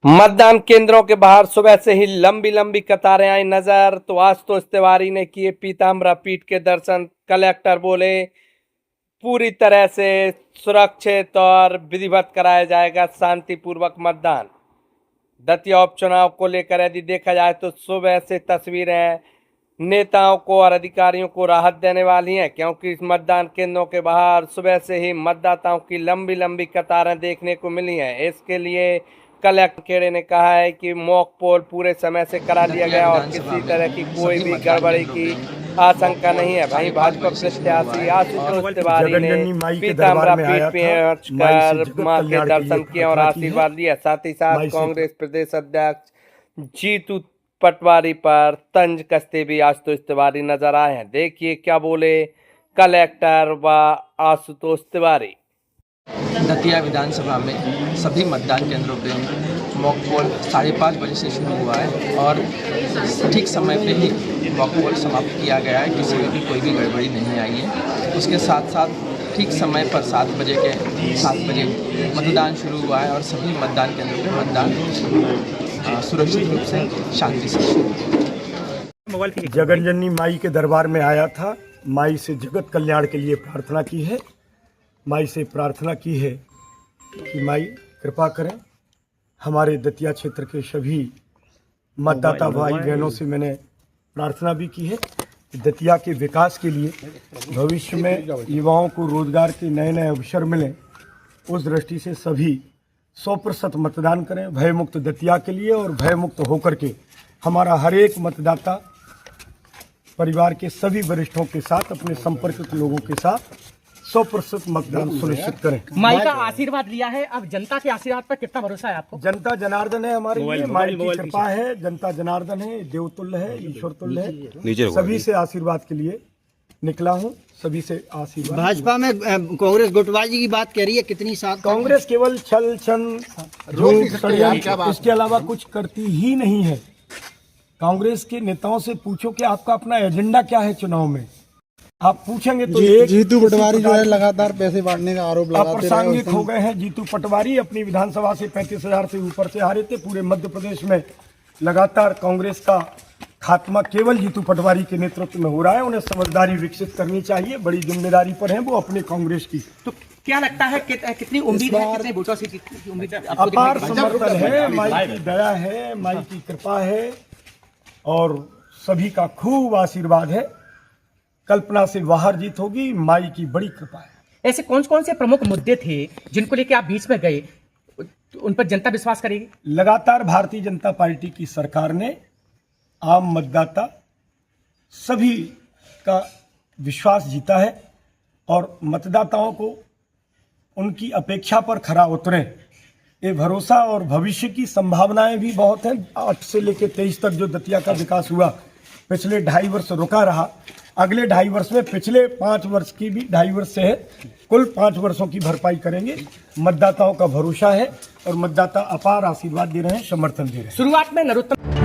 मतदान केंद्रों के बाहर सुबह से ही लंबी लंबी कतारें आई नजर। तो आशुतोष तिवारी ने किए पीताम्बरा पीठ के दर्शन। कलेक्टर बोले पूरी तरह से सुरक्षित और विधिवत कराया जाएगा शांतिपूर्वक मतदान। दतिया उपचुनाव को लेकर यदि देखा जाए तो सुबह से तस्वीरें नेताओं को और अधिकारियों को राहत देने वाली हैं, क्योंकि इस मतदान केंद्रों के बाहर सुबह से ही मतदाताओं की लंबी लंबी कतारें देखने को मिली हैं। इसके लिए कलेक्टर खेड़े ने कहा है कि मॉक पोल पूरे समय से करा लिया गया और किसी तरह की कोई भी गड़बड़ी की आशंका नहीं है। वहीं भाजपा प्रत्याशी आशुतोष तिवारी ने पीताम्बरा पीठ पहुंचकर मां के दर्शन किए और आशीर्वाद लिया। साथ ही साथ कांग्रेस प्रदेश अध्यक्ष जीतू पटवारी पर तंज कसते भी आशुतोष तिवारी नजर आए हैं। देखिए क्या बोले कलेक्टर व आशुतोष तिवारी। दतिया विधानसभा में सभी मतदान केंद्रों पे मॉक पोल 5:30 बजे से शुरू हुआ है और ठीक समय पे ही मॉक पोल समाप्त किया गया है। किसी में भी कोई भी गड़बड़ी नहीं आई है। उसके साथ साथ ठीक समय पर 7 बजे मतदान शुरू हुआ है और सभी मतदान केंद्रों पे मतदान सुरक्षित रूप से शांति से शुरू। जगनजननी माई के दरबार में आया था। माई से जगत कल्याण के लिए प्रार्थना की है। माई से प्रार्थना की है कि माई कृपा करें। हमारे दतिया क्षेत्र के सभी मतदाता भाई बहनों से मैंने प्रार्थना भी की है कि दतिया के विकास के लिए भविष्य में युवाओं को रोजगार के नए नए अवसर मिलें, उस दृष्टि से सभी 100% मतदान करें भयमुक्त दतिया के लिए। और भयमुक्त होकर के हमारा हर एक मतदाता परिवार के सभी वरिष्ठों के साथ अपने संपर्कित लोगों के साथ 100% मतदान सुनिश्चित करें। माई का आशीर्वाद लिया है, अब जनता के आशीर्वाद पर कितना भरोसा है आपको? जनता जनार्दन है हमारे लिए, माई की कृपा है। जनता जनार्दन है, देवतुल्य है, ईश्वर तुल्य है। सभी से आशीर्वाद के लिए निकला हूँ, सभी से आशीर्वाद। भाजपा में कांग्रेस गुटबाजी की बात कह रही है, कितनी साथ कांग्रेस केवल छल छंद झूठ षड्यंत्र इसके अलावा कुछ करती ही नहीं है। कांग्रेस के नेताओं से पूछो कि आपका अपना एजेंडा क्या है चुनाव में। आप पूछेंगे तो जीतू पटवारी जो है लगातार पैसे बांटने का आरोप लगाते रहे। अप्रासंगिक हो गए हैं। जीतू पटवारी अपनी विधानसभा से 35,000 से ऊपर से हारे थे। पूरे मध्य प्रदेश में लगातार कांग्रेस का खात्मा केवल जीतू पटवारी के नेतृत्व में हो रहा है। उन्हें समझदारी विकसित करनी चाहिए, बड़ी जिम्मेदारी पर है वो अपने कांग्रेस की। तो क्या लगता है कितनी उम्मीद है, कितने वोटों से जीतने की उम्मीद है? अपार समर्थन है, माई की दया है, माई की कृपा है और सभी का खूब आशीर्वाद है। कल्पना से बाहर जीत होगी, माई की बड़ी कृपा है। ऐसे कौन कौन से प्रमुख मुद्दे थे जिनको लेकर आप बीच में गए, उन पर जनता विश्वास करेगी? लगातार भारतीय जनता पार्टी की सरकार ने आम मतदाता सभी का विश्वास जीता है और मतदाताओं को उनकी अपेक्षा पर खरा उतरे ये भरोसा और भविष्य की संभावनाएं भी बहुत हैं। 8 से लेकर 23 तक जो दतिया का विकास हुआ, पिछले 2.5 वर्ष रुका रहा। अगले 2.5 वर्ष में पिछले 5 वर्ष की भी 2.5 वर्ष से है, कुल 5 वर्षों की भरपाई करेंगे। मतदाताओं का भरोसा है और मतदाता अपार आशीर्वाद दे रहे हैं, समर्थन दे रहे हैं। शुरुआत में नरोत्तम